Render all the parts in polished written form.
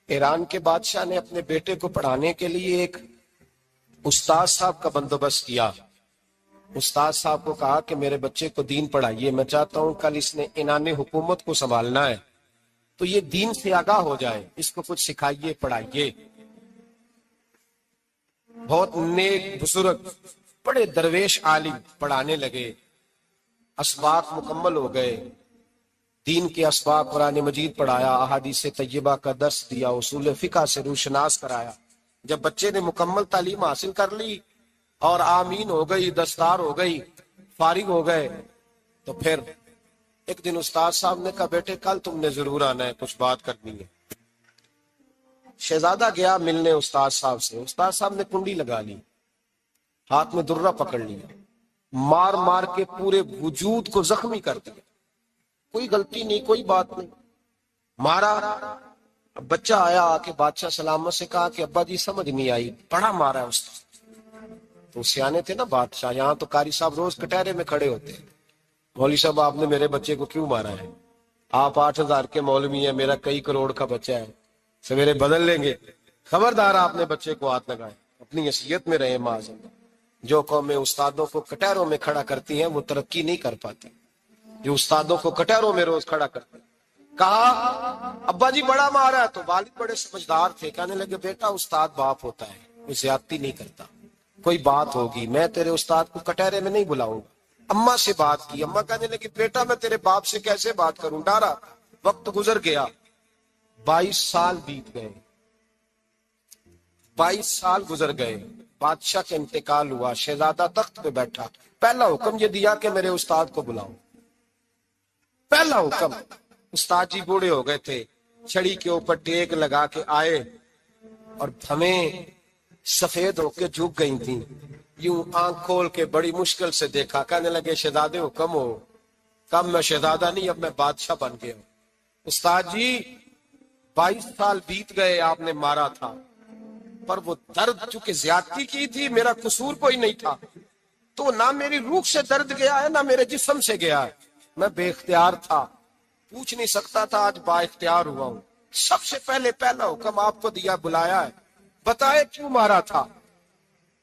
ایران کے بادشاہ نے اپنے بیٹے کو پڑھانے کے لیے ایک استاد صاحب کا بندوبست کیا۔ استاد صاحب کو کہا کہ میرے بچے کو دین پڑھائیے، میں چاہتا ہوں کل اس نے انعام حکومت کو سنبھالنا ہے تو یہ دین سے آگاہ ہو جائے، اس کو کچھ سکھائیے، پڑھائیے۔ بہت نیک بزرگ بڑے درویش عالم پڑھانے لگے، اسباق مکمل ہو گئے، دین کے اسباق قرآن مجید پڑھایا، احادیث طیبہ کا درس دیا، اصول فقہ سے روشناس کرایا۔ جب بچے نے مکمل تعلیم حاصل کر لی اور آمین ہو گئی، دستار ہو گئی، فارغ ہو گئے، تو پھر ایک دن استاد صاحب نے کہا بیٹے کل تم نے ضرور آنا ہے، کچھ بات کرنی ہے۔ شہزادہ گیا ملنے استاد صاحب سے، استاد صاحب نے کنڈی لگا لی، ہاتھ میں درہ پکڑ لیا، مار مار کے پورے وجود کو زخمی کر دیا، کوئی غلطی نہیں، کوئی بات نہیں، مارا۔ بچہ آیا آ کے بادشاہ سلامت سے کہا کہ ابا جی سمجھ نہیں آئی، بڑا مارا ہے استاد۔ تو سیانے تھے نا بادشاہ، یہاں تو قاری صاحب روز کٹہرے میں کھڑے ہوتے ہیں، مولوی صاحب آپ نے میرے بچے کو کیوں مارا ہے؟ آپ 8,000 کے مولوی ہیں، میرا کئی کروڑ کا بچہ ہے، سویرے بدل لیں گے، خبردار آپ نے بچے کو ہاتھ لگائے، اپنی حیثیت میں رہے معاذ۔ جو قومیں استادوں کو کٹہروں میں کھڑا کرتی ہیں وہ ترقی نہیں کر پاتی، جو استادوں کو کٹہروں میں روز کھڑا کرتے ہیں۔ کہا ابا جی بڑا مارا ہے، تو والد بڑے سمجھدار تھے، کہنے لگے بیٹا استاد باپ ہوتا ہے، وہ زیادتی نہیں کرتا، کوئی بات ہوگی میں تیرے استاد کو کٹہرے میں نہیں بلاؤں گا۔ اماں سے بات کی، اماں کہنے لگی بیٹا میں تیرے باپ سے کیسے بات کروں، ڈارا۔ وقت گزر گیا، 22 سال بیت گئے، 22 سال گزر گئے، بادشاہ کا انتقال ہوا، شہزادہ تخت پہ بیٹھا، پہلا حکم یہ دیا کہ میرے استاد کو بلاؤ، پہلا حکم۔ استاد جی بوڑھے ہو گئے تھے، چھڑی کے اوپر ٹیک لگا کے آئے اور ہمیں سفید ہو کے جھک گئی تھیں، یوں آنکھ کھول کے بڑی مشکل سے دیکھا، کہنے لگے شہزادے حکم ہو۔ کب میں شہزادہ نہیں، اب میں بادشاہ بن گیا ہوں۔ استاد جی 22 سال بیت گئے، آپ نے مارا تھا، پر وہ درد چونکہ زیادتی کی تھی، میرا قصور کوئی نہیں تھا، تو نہ میری روح سے درد گیا ہے نہ میرے جسم سے گیا ہے، میں بے اختیار تھا، پوچھ نہیں سکتا تھا، آج با اختیار ہوا ہوں۔ سب سے پہلے پہلا حکم آپ کو دیا، بلایا ہے، بتائے کیوں مارا تھا،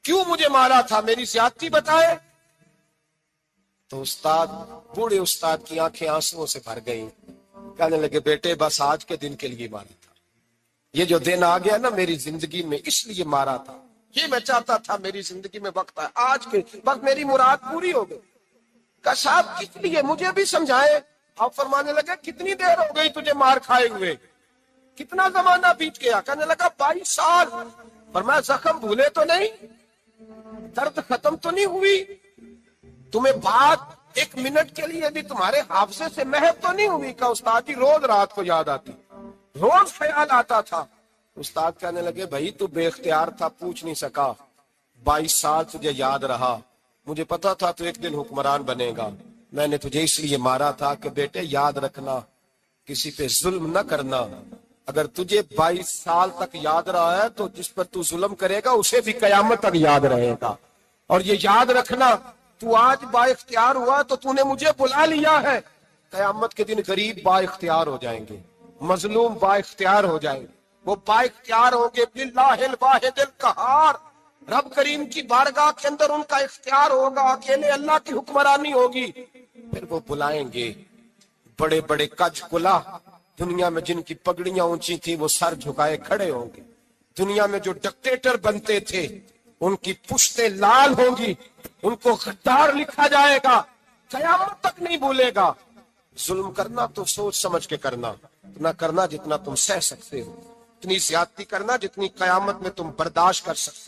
کیوں مجھے مارا تھا، میری زیادتی بتائے۔ تو استاد، بوڑھے استاد کی آنکھیں آنسوؤں سے بھر گئیں، کہنے لگے بیٹے بس آج کے دن کے لیے مارا تھا، یہ جو دن آ گیا نا میری زندگی میں اس لیے مارا تھا، یہ میں چاہتا تھا میری زندگی میں وقت ہے، آج کے بس میری مراد پوری ہو گئی۔ کہا صاحب کس لیے، مجھے بھی سمجھائے۔ آپ فرمانے لگے کتنی دیر ہو گئی تجھے مار کھائے ہوئے، کتنا زمانہ بیت گیا؟ کہنے لگا 22 سال۔ فرمایا زخم بھولے تو نہیں، درد ختم تو نہیں ہوئی، تمہیں بات 1 منٹ کے لیے بھی تمہارے حافظے سے محو تو نہیں ہوئی؟ کہا استاد جی روز رات کو یاد آتی، روز خیال آتا تھا۔ استاد کہنے لگے بھائی تو بے اختیار تھا، پوچھ نہیں سکا، 22 سال تجھے یاد رہا، مجھے پتا تھا تو ایک دن حکمران بنے گا، میں نے تجھے اس لیے مارا تھا کہ بیٹے یاد رکھنا، کسی پہ ظلم نہ کرنا، اگر تجھے 22 سال تک یاد رہا ہے تو جس پر تو ظلم کرے گا اسے بھی قیامت تک یاد رہے گا، اور یہ یاد رکھنا تو آج با اختیار ہوا تو تو نے مجھے بلا لیا ہے، قیامت کے دن غریب با اختیار ہو جائیں گے، مظلوم با اختیار ہو جائیں گے، وہ با اختیار ہوں گے باللہ الواحد القہار، رب کریم کی بارگاہ کے اندر ان کا اختیار ہوگا، اکیلے اللہ کی حکمرانی ہوگی، پھر وہ بلائیں گے بڑے بڑے کج کلا، دنیا میں جن کی پگڑیاں اونچی تھی وہ سر جھکائے کھڑے ہوں گے، دنیا میں جو ڈکٹیٹر بنتے تھے ان کی پشتیں لال ہوں گی، ان کو غدار لکھا جائے گا، قیامت تک نہیں بھولے گا۔ ظلم کرنا تو سوچ سمجھ کے کرنا، اتنا کرنا جتنا تم سہ سکتے ہو، اتنی زیادتی کرنا جتنی قیامت میں تم برداشت کر سکتے ہو۔